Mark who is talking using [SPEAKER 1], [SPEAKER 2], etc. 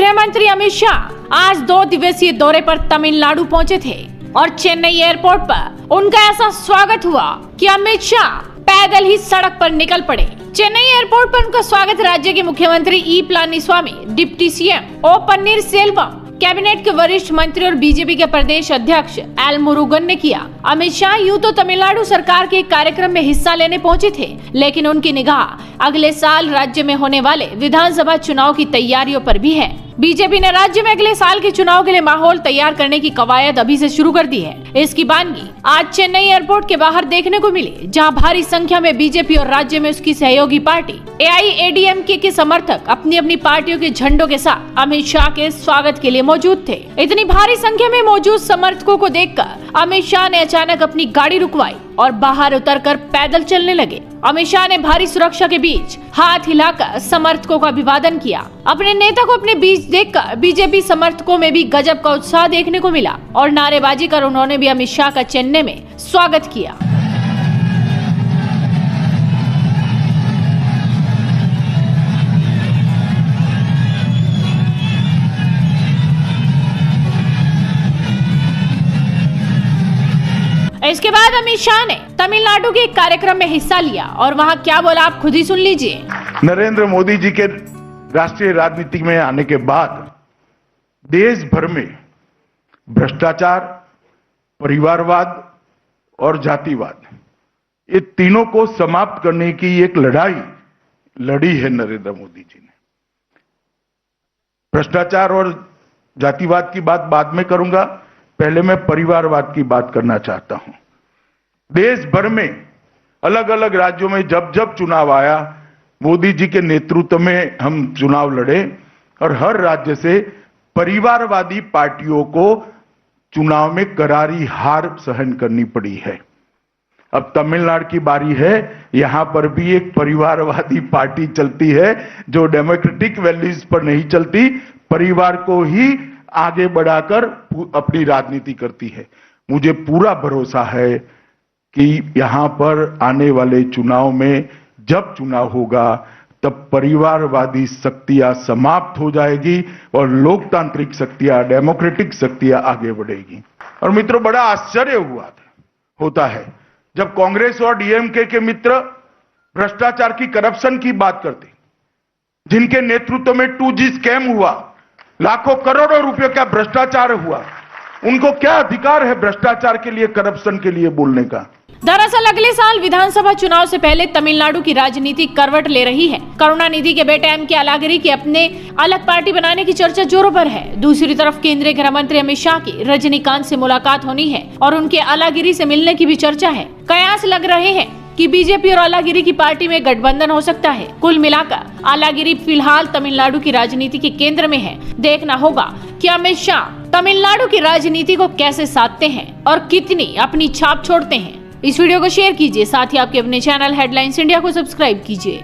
[SPEAKER 1] गृह मंत्री अमित शाह आज 2 दिवसीय दौरे पर तमिलनाडु पहुंचे थे और चेन्नई एयरपोर्ट पर उनका ऐसा स्वागत हुआ कि अमित शाह पैदल ही सड़क पर निकल पड़े। चेन्नई एयरपोर्ट पर उनका स्वागत राज्य के मुख्यमंत्री ई पलानीस्वामी, डिप्टी सीएम ओ पन्नीर सेल्वम, कैबिनेट के वरिष्ठ मंत्री और बीजेपी के प्रदेश अध्यक्ष एल मुरुगन ने किया। अमित शाह यूं तो तमिलनाडु सरकार के कार्यक्रम में हिस्सा लेने पहुंचे थे, लेकिन उनकी निगाह अगले साल राज्य में होने वाले विधानसभा चुनाव की तैयारियों पर भी है। बीजेपी ने राज्य में अगले साल के चुनाव के लिए माहौल तैयार करने की कवायद अभी से शुरू कर दी है। इसकी बानगी आज चेन्नई एयरपोर्ट के बाहर देखने को मिली, जहां भारी संख्या में बीजेपी और राज्य में उसकी सहयोगी पार्टी AIADMK के समर्थक अपनी अपनी पार्टियों के झंडों के साथ अमित शाह के स्वागत के लिए मौजूद थे। इतनी भारी संख्या में मौजूद समर्थकों को देखकर अमित शाह ने अचानक अपनी गाड़ी रुकवाई और बाहर उतरकर पैदल चलने लगे। अमित शाह ने भारी सुरक्षा के बीच हाथ हिलाकर समर्थकों का अभिवादन किया। अपने नेता को अपने बीच देखकर बीजेपी समर्थकों में भी गजब का उत्साह देखने को मिला और नारेबाजी कर उन्होंने भी अमित शाह का चेन्नई में स्वागत किया। इसके बाद अमित शाह ने तमिलनाडु के एक कार्यक्रम में हिस्सा लिया और वहां क्या बोला आप खुद ही सुन लीजिए।
[SPEAKER 2] नरेंद्र मोदी जी के राष्ट्रीय राजनीति में आने के बाद देश भर में भ्रष्टाचार, परिवारवाद और जातिवाद, ये तीनों को समाप्त करने की एक लड़ाई लड़ी है नरेंद्र मोदी जी ने। भ्रष्टाचार और जातिवाद की बात बाद में करूंगा, पहले मैं परिवारवाद की बात करना चाहता हूं। देश भर में अलग अलग राज्यों में जब जब चुनाव आया, मोदी जी के नेतृत्व में हम चुनाव लड़े और हर राज्य से परिवारवादी पार्टियों को चुनाव में करारी हार सहन करनी पड़ी है। अब तमिलनाडु की बारी है, यहां पर भी एक परिवारवादी पार्टी चलती है जो डेमोक्रेटिक वैल्यूज पर नहीं चलती, परिवार को ही आगे बढ़ाकर अपनी राजनीति करती है। मुझे पूरा भरोसा है कि यहां पर आने वाले चुनाव में जब चुनाव होगा तब परिवारवादी शक्तियां समाप्त हो जाएगी और लोकतांत्रिक शक्तियां, डेमोक्रेटिक शक्तियां आगे बढ़ेगी। और मित्रों, बड़ा आश्चर्य होता है जब कांग्रेस और डीएमके के मित्र भ्रष्टाचार की, करप्शन की बात करते, जिनके नेतृत्व में 2G स्कैम हुआ, लाखों करोड़ों रुपए का भ्रष्टाचार हुआ, उनको क्या अधिकार है भ्रष्टाचार के लिए, करप्शन के लिए बोलने का।
[SPEAKER 1] दरअसल अगले साल विधानसभा चुनाव से पहले तमिलनाडु की राजनीति करवट ले रही है। करुणानिधि के बेटे एम के अलागिरी की अपने अलग पार्टी बनाने की चर्चा जोरों पर है। दूसरी तरफ केंद्रीय गृह मंत्री अमित शाह की रजनीकांत से मुलाकात होनी है और उनके अलागिरी से मिलने की भी चर्चा है। कयास लग रहे हैं कि बीजेपी और अलागिरी की पार्टी में गठबंधन हो सकता है। कुल मिलाकर अलागिरी फिलहाल तमिलनाडु की राजनीति के केंद्र में है। देखना होगा कि अमित शाह तमिलनाडु की राजनीति को कैसे साधते हैं और कितनी अपनी छाप छोड़ते हैं। इस वीडियो को शेयर कीजिए, साथ ही आपके अपने चैनल हेडलाइंस इंडिया को सब्सक्राइब कीजिए।